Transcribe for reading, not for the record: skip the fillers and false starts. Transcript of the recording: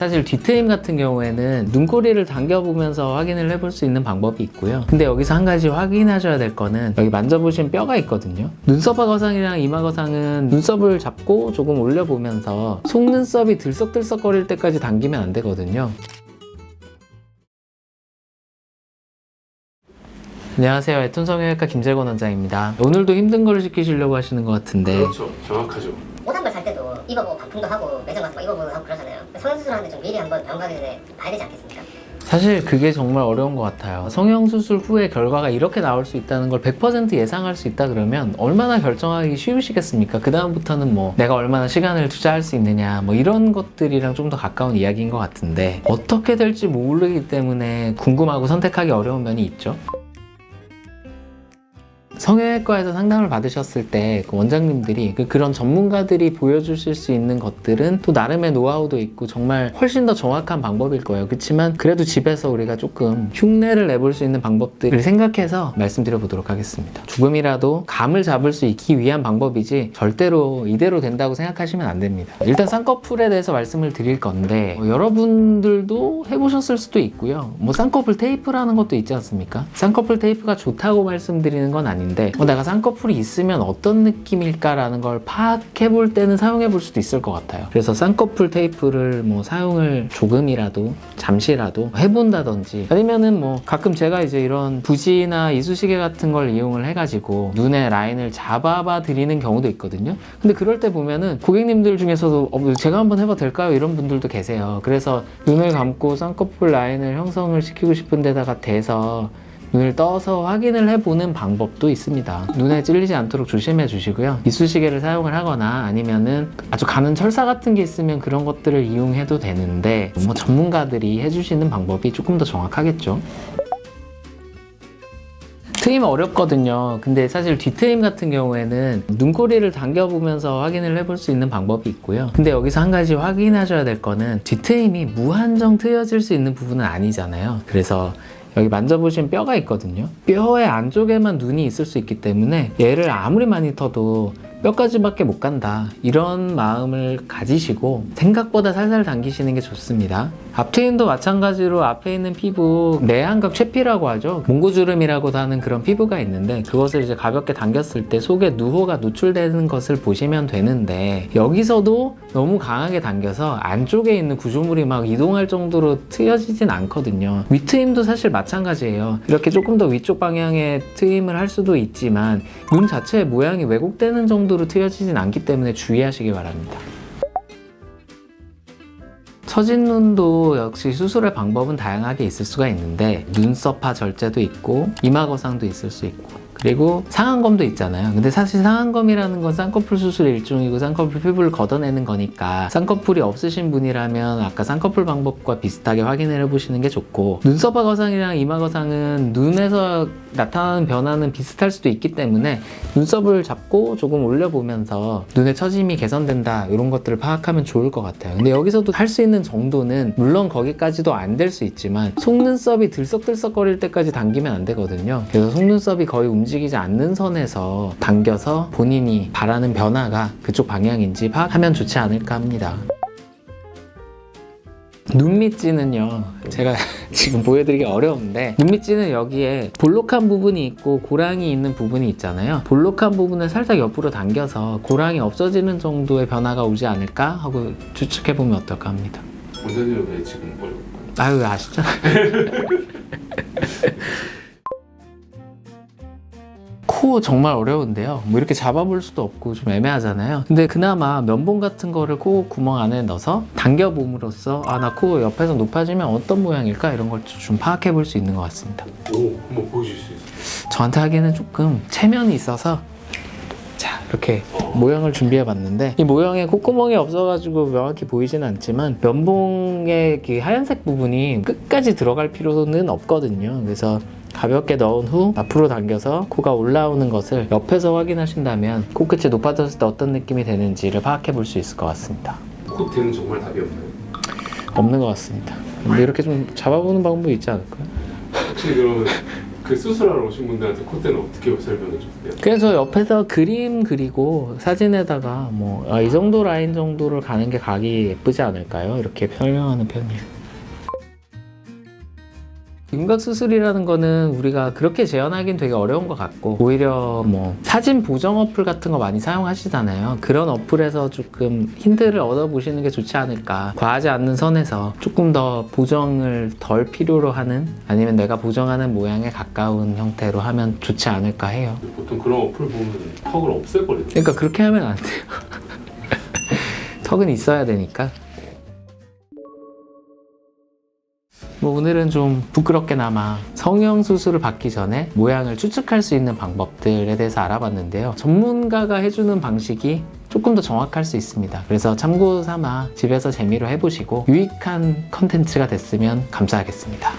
사실 뒤트임 같은 경우에는 눈꼬리를 당겨보면서 확인을 해볼 수 있는 방법이 있고요. 근데 여기서 한 가지 확인하셔야 될 거는 여기 만져보신 뼈가 있거든요. 눈썹 거상이랑 이마 거상은 눈썹을 잡고 조금 올려보면서 속눈썹이 들썩들썩거릴 때까지 당기면 안 되거든요. 안녕하세요. 애톤 성형외과 김재권 원장입니다. 오늘도 힘든 걸 시키시려고 하시는 것 같은데. 그렇죠. 정확하죠. 옷 한 벌 살 때도 입어보고 반품도 하고 매장 가서 막 입어보고 하고 그러잖아요. 성형수술 하는데 좀 미리 한번 병원 가기 전에 봐야 되지 않겠습니까? 사실 그게 정말 어려운 것 같아요. 성형수술 후에 결과가 이렇게 나올 수 있다는 걸 100% 예상할 수 있다 그러면 얼마나 결정하기 쉬우시겠습니까? 그 다음부터는 뭐 내가 얼마나 시간을 투자할 수 있느냐 뭐 이런 것들이랑 좀 더 가까운 이야기인 것 같은데 어떻게 될지 모르기 때문에 궁금하고 선택하기 어려운 면이 있죠. 성형외과에서 상담을 받으셨을 때 그 원장님들이 그런 전문가들이 보여주실 수 있는 것들은 또 나름의 노하우도 있고 정말 훨씬 더 정확한 방법일 거예요. 그렇지만 그래도 집에서 우리가 조금 흉내를 내볼 수 있는 방법들을 생각해서 말씀드려 보도록 하겠습니다. 조금이라도 감을 잡을 수 있기 위한 방법이지 절대로 이대로 된다고 생각하시면 안 됩니다. 일단 쌍꺼풀에 대해서 말씀을 드릴 건데 여러분들도 해보셨을 수도 있고요. 뭐 쌍꺼풀 테이프라는 것도 있지 않습니까? 쌍꺼풀 테이프가 좋다고 말씀드리는 건 아닌데 내가 쌍꺼풀이 있으면 어떤 느낌일까라는 걸 파악해 볼 때는 사용해 볼 수도 있을 것 같아요. 그래서 쌍꺼풀 테이프를 뭐 사용을 조금이라도 잠시라도 해본다든지 아니면은 뭐 가끔 제가 이제 이런 부지나 이쑤시개 같은 걸 이용을 해가지고 눈의 라인을 잡아봐 드리는 경우도 있거든요. 근데 그럴 때 보면은 고객님들 중에서도 제가 한번 해봐도 될까요? 이런 분들도 계세요. 그래서 눈을 감고 쌍꺼풀 라인을 형성을 시키고 싶은 데다가 대서 눈을 떠서 확인을 해보는 방법도 있습니다. 눈에 찔리지 않도록 조심해 주시고요. 이쑤시개를 사용을 하거나 아니면은 아주 가는 철사 같은 게 있으면 그런 것들을 이용해도 되는데 뭐 전문가들이 해주시는 방법이 조금 더 정확하겠죠. 트임 어렵거든요. 근데 사실 뒤트임 같은 경우에는 눈꼬리를 당겨보면서 확인을 해볼 수 있는 방법이 있고요. 근데 여기서 한 가지 확인하셔야 될 거는 뒤트임이 무한정 트여질 수 있는 부분은 아니잖아요. 그래서 여기 만져보신 뼈가 있거든요. 뼈의 안쪽에만 눈이 있을 수 있기 때문에 얘를 아무리 많이 터도 뼈까지밖에 못 간다 이런 마음을 가지시고 생각보다 살살 당기시는 게 좋습니다. 앞트임도 마찬가지로 앞에 있는 피부 내안각 쇠피라고 하죠. 몽고주름이라고도 하는 그런 피부가 있는데 그것을 이제 가볍게 당겼을 때 속에 누호가 노출되는 것을 보시면 되는데 여기서도 너무 강하게 당겨서 안쪽에 있는 구조물이 막 이동할 정도로 트여지진 않거든요. 윗트임도 사실 마찬가지예요. 이렇게 조금 더 위쪽 방향의 트임을 할 수도 있지만 눈 자체의 모양이 왜곡되는 정도로 트여지진 않기 때문에 주의하시기 바랍니다. 처진 눈도 역시 수술의 방법은 다양하게 있을 수가 있는데 눈썹화 절제도 있고 이마 거상도 있을 수 있고 그리고 상안검도 있잖아요. 근데 사실 상안검이라는 건 쌍꺼풀 수술의 일종이고 쌍꺼풀 피부를 걷어내는 거니까 쌍꺼풀이 없으신 분이라면 아까 쌍꺼풀 방법과 비슷하게 확인을 해보시는 게 좋고 눈썹화 거상이랑 이마 거상은 눈에서 나타나는 변화는 비슷할 수도 있기 때문에 눈썹을 잡고 조금 올려보면서 눈의 처짐이 개선된다 이런 것들을 파악하면 좋을 것 같아요. 근데 여기서도 할 수 있는 정도는 물론 거기까지도 안 될 수 있지만 속눈썹이 들썩들썩거릴 때까지 당기면 안 되거든요. 그래서 속눈썹이 거의 움직이지 않는 선에서 당겨서 본인이 바라는 변화가 그쪽 방향인지 파악하면 좋지 않을까 합니다. 눈밑지는요 제가 지금 보여드리기 어려운데 눈밑지는 여기에 볼록한 부분이 있고 고랑이 있는 부분이 있잖아요. 볼록한 부분을 살짝 옆으로 당겨서 고랑이 없어지는 정도의 변화가 오지 않을까 하고 추측해보면 어떨까 합니다. 원장님은 왜 지금 어려운가요? 아유 아시잖아요. 코 정말 어려운데요. 뭐 이렇게 잡아볼 수도 없고 좀 애매하잖아요. 근데 그나마 면봉 같은 거를 코 구멍 안에 넣어서 당겨봄으로써 나 코 옆에서 높아지면 어떤 모양일까 이런 걸 좀 파악해 볼 수 있는 것 같습니다. 오, 한번 보여주실 수 있어요? 저한테 하기에는 조금 체면이 있어서 자 이렇게 모양을 준비해 봤는데 이 모양에 콧구멍이 없어가지고 명확히 보이진 않지만 면봉의 그 하얀색 부분이 끝까지 들어갈 필요는 없거든요. 그래서 가볍게 넣은 후 앞으로 당겨서 코가 올라오는 것을 옆에서 확인하신다면 코끝이 높아졌을 때 어떤 느낌이 되는지를 파악해 볼 수 있을 것 같습니다. 콧대는 정말 답이 없나요? 없는 것 같습니다. 근데 이렇게 좀 잡아보는 방법이 있지 않을까요? 혹시 그러면 그 수술하러 오신 분들한테 콧대는 어떻게 설명해 주세요? 그래서 옆에서 그림 그리고 사진에다가 뭐 이 정도 라인 정도를 가는 게 각이 예쁘지 않을까요? 이렇게 설명하는 편이에요. 윤곽 수술이라는 거는 우리가 그렇게 재현하기는 되게 어려운 것 같고, 오히려 뭐 사진 보정 어플 같은 거 많이 사용하시잖아요. 그런 어플에서 조금 힌트를 얻어보시는 게 좋지 않을까. 과하지 않는 선에서 조금 더 보정을 덜 필요로 하는, 아니면 내가 보정하는 모양에 가까운 형태로 하면 좋지 않을까 해요. 보통 그런 어플 보면 턱을 없애버리죠. 그러니까 그렇게 하면 안 돼요. 턱은 있어야 되니까. 뭐 오늘은 좀 부끄럽게나마 성형 수술을 받기 전에 모양을 추측할 수 있는 방법들에 대해서 알아봤는데요. 전문가가 해주는 방식이 조금 더 정확할 수 있습니다. 그래서 참고 삼아 집에서 재미로 해보시고 유익한 컨텐츠가 됐으면 감사하겠습니다.